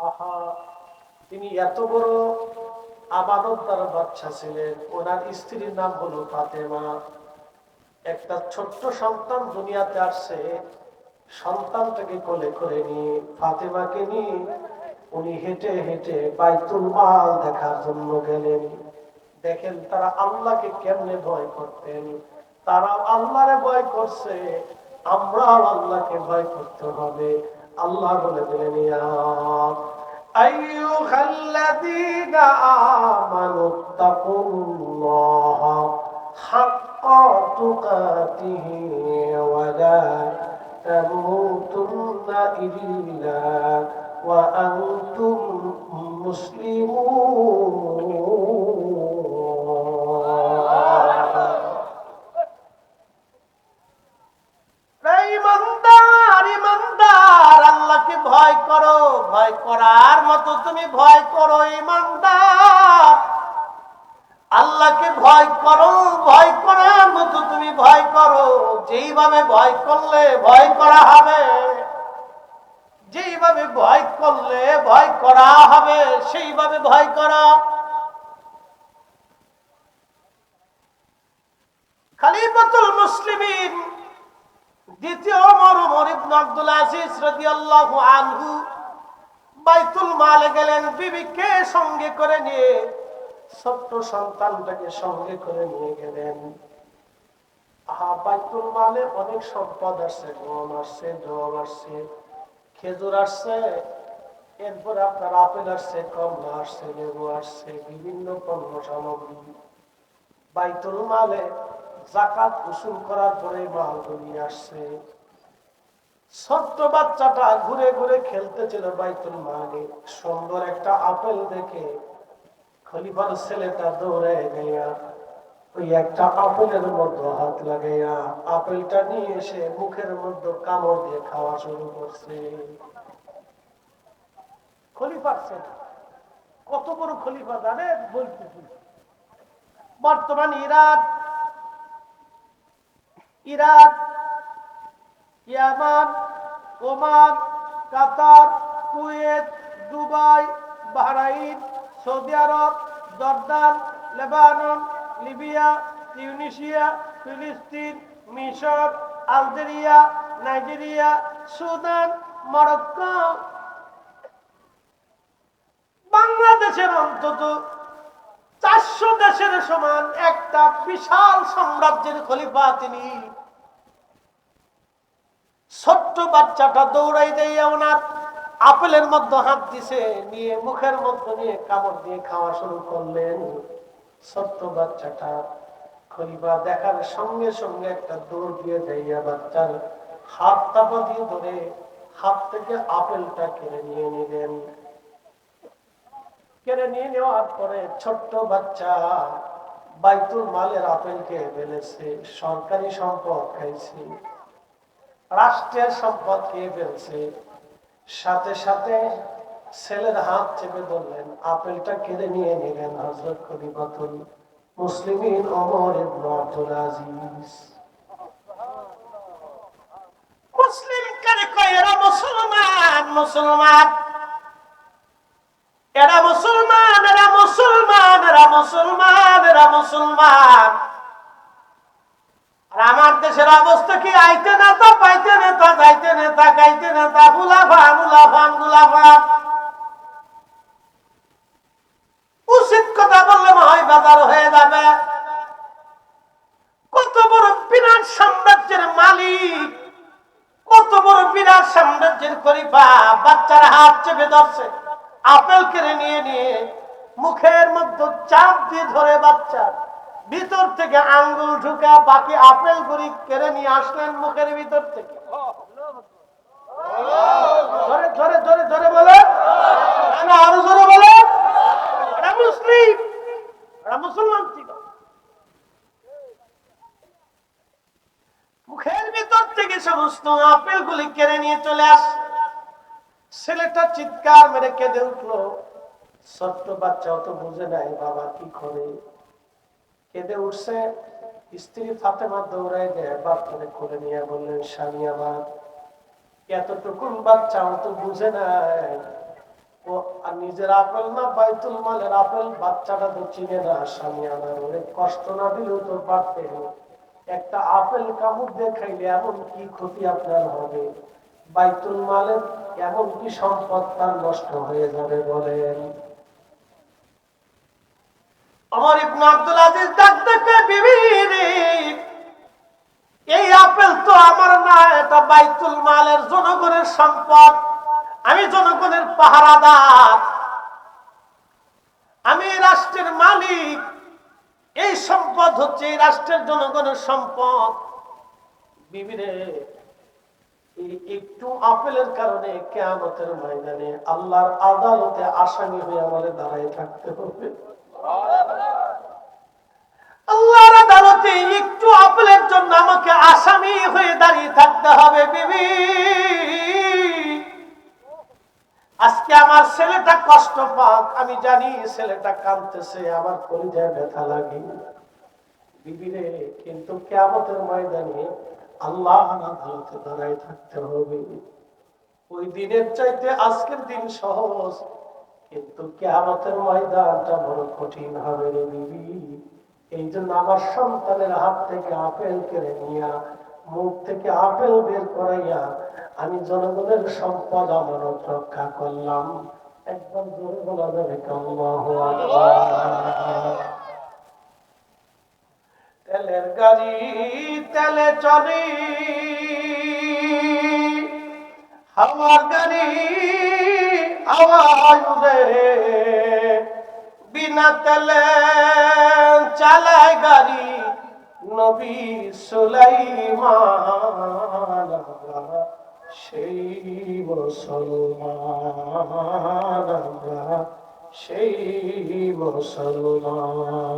আহা, তিনি এত বড় আমানতদার বাচ্চা ছিলেন। ওনার স্ত্রীর নাম হলো ফাতেমা। একটা ছোট্ট সন্তান দুনিয়াতে আসছে, সন্তানটাকে কোলে করে নিয়ে ফাতেমাকে নিয়ে উনি হেঁটে হেঁটে বাইতুল মাল দেখার জন্য গেলেন। দেখেন তারা আল্লাহকে কেমনে ভয় করতেন। তারা আল্লাহরে ভয় করছে, আমরাও আল্লাহকে ভয় করতে হবে। আল্লাহ বলে দিলেন, ইয়া আইয়ুহাল্লাযীনা আমানুত্তাকুল্লাহা হাক্কা তুকাতিহি ওয়া লা তামুতুন্না ইল্লা ওয়া আনতুম মুসলিমুন। ইমানদার ইমানদার, আল্লাহকে ভয় করো। ভয় করার মতো তুমি ভয় করো ইমানদার। আল্লাহকে ভয় করো, ভয় করার মতো তুমি ভয় করো। যেইভাবে ভয় করলে ভয় করা হবে, যেইভাবে ভয় করলে ভয় করা হবে, সেইভাবে ভয় করা। খলিফাতুল মুসলিমিন দ্বিতীয় ওমর ইবনে আব্দুল আজিজ রাদিয়াল্লাহু আনহু বাইতুল মালে গেলেন বিবিকে সঙ্গে করে নিয়ে, ছোট্ট সন্তানটাকে সঙ্গে করে নিয়ে গেলেন। বাইতুল মালে অনেক সম্পদ আসছে, গম আসছে, জব আসছে, খেজুর আসছে, এরপরে আপনার আপেল আসছে, কমলা আসছে, লেবু আসছে, বিভিন্ন পণ্য সামগ্রী বাইতুল মালে যাকাত উসুল করার পরে মালগুলি আসছে। ছোট্ট বাচ্চাটা ঘুরে ঘুরে খেলতেছিল বাইতুল মালে। সুন্দর একটা আপেল দেখে খলিফার ছেলেটা দৌড়ে গিয়া ওই একটা আপেলের মধ্যে হাত লাগাইয়া আপেলটা নিয়ে এসে মুখের মধ্যে কামড় দিয়ে খাওয়া শুরু করছে। খলিফার ছেলে কত বড় খলিফা জানেন? বলতেছি বর্তমান ইরাক, ইরাক, ইয়ামান, ওমান, কাতার, কুয়েত, দুবাই, বাহরাইন, সৌদি আরব, জর্দান, লেবানন, লিবিয়া, তিউনিসিয়া, ফিলিস্তিন, মিশর, আলজেরিয়া, নাইজেরিয়া, সুদান, মরক্কো, বাংলাদেশের অন্তত 400 দেশের সমান একটা বিশাল সাম্রাজ্যের খলিফা তিনি। ছোট্ট বাচ্চাটা দৌড়াই দিয়ে ওনার আপেলের মধ্যে হাত দিছে, নিয়ে মুখের মধ্যে নিয়ে কামড় দিয়ে খাওয়া শুরু করলেন। ছোট্ট বাচ্চাটা খলিফা দেখার সঙ্গে সঙ্গে একটা দৌড় দিয়ে যাইয়া বাচ্চার হাতটা দিয়ে ধরে হাত থেকে আপেলটা কেড়ে নিয়ে নিলেন। কেড়ে নিয়ে নেওয়ার পরে ছোট্ট বাচ্চা বাইতুল মালের আপেল খেয়ে ফেলেছে, সরকারি সম্পদ খাইছে, রাষ্ট্রের সম্পদ খেয়ে ফেলছে। সাথে সাথে ছেলের হাত চেপে ধরলেন, আপেলটা কেড়ে নিয়ে নিলেন হযরত খলিফাতুল মুসলিমিন ওমর ইবনে আব্দুল আজিজ। মুসলিম কারে কয়? এরা মুসলমান, মুসলমান, এরা মুসলমান, এরা মুসলমান, এরা মুসলমান, এরা মুসলমান। আর আমার দেশের অবস্থা কি? আইতে নেতা, পাইতে নেতা, যাইতে নেতা, গাইতে নেতা, গুলাফান গুলাফান গুলাফান। উচিত কথা বললে মহাই বাজার হয়ে যাবে। কত বড় বিরাট সাম্রাজ্যের মালিক, কত বড় বিরাট সাম্রাজ্যের খলিফা বাচ্চার হাত চেপে ধরছে, আপেল কেড়ে নিয়ে নিয়ে মুখের মধ্যে চাপ দিয়ে ধরে বাচ্চার ভিতর থেকে আঙ্গুল ঢুকা বাকি আপেল গুলি কেড়ে নিয়ে আসলেন মুখের ভিতর থেকে। ধরে ধরে ধরে ধরে বলে, আরো জোরে বলে, এরা মুসলিম, এরা মুসলমান ছিল। মুখের ভিতর থেকে সমস্ত আপেল গুলি কেড়ে নিয়ে চলে আসছে। ছেলেটা চিৎকার মেরে কেঁদে উঠলো। ছোট্ট বাচ্চাও তো বুঝে নাই বাবা কি করে, কেঁদে উঠছে। স্ত্রী ফাতেমা দৌড়ায় গিয়ে বাচ্চাকে কোলে নিয়ে বললেন, স্বামী আমার, এতটুকুন বাচ্চাও তো বুঝে নাই ও আর নিজের আপেল না বাইতুল মালের আপেল, বাচ্চাটা তো চিনে না, স্বামী আমার অনেক কষ্ট না দিলেও তো পারতে। একটা আপেল কামড় দিয়ে খাইলে এমন কি ক্ষতি আপনার হবে? বাইতুল মালের এমন কি সম্পদ তার নষ্ট হয়ে যাবে বলেন? ওমর ইবনে আব্দুল আজিজ ডাক দেখে, বিবি রে, এই আপেল তো আমার না, এটা বাইতুল মালের জনগণের সম্পদ। আমি জনগণের পাহারাদার, আমি রাষ্ট্রের মালিক। এই সম্পদ হচ্ছে এই রাষ্ট্রের জনগণের সম্পদ। বিবিরে, একটু আপেলের কারণে কিয়ামতের ময়দানে আল্লাহর আদালতে আসামি হয়ে আমাদের দাঁড়ায় থাকতে হবে। আল্লাহর আদালতে একটু আপেলের জন্য আমাকে আসামি হয়ে দাঁড়িয়ে থাকতে হবে। বিবি, আজকে আমার ছেলেটা কষ্ট পাক, আমি জানি ছেলেটা কাঁদতেছে, আমার কলিজায় ব্যথা লাগে। বিবিরে, কিন্তু কিয়ামতের ময়দানে আল্লাহর আদালতে দাঁড়ায় থাকতে হবে। ওই দিনের চাইতে আজকের দিন সহজ, কিন্তু কিয়ামতের ময়দানটা বড় কঠিন হবে রে বিবি। এই জন্য আমার সন্তানের হাত থেকে আপেল কেড়ে নিয়া, মুখ থেকে আপেল বের করাইয়া আমি জনগণের সম্পদ আমানত রক্ষা করলাম। একবার জোরে বলা যাবে আল্লাহু আকবার। তেলের গাড়ি তেলে চলে, হাওয়ার গাড়ি হাওয়ায় উড়ে, বিনা তেলে চালায় গাড়ি নবী সুলাইমান। সেই মুসলমান, সেই মুসলমান।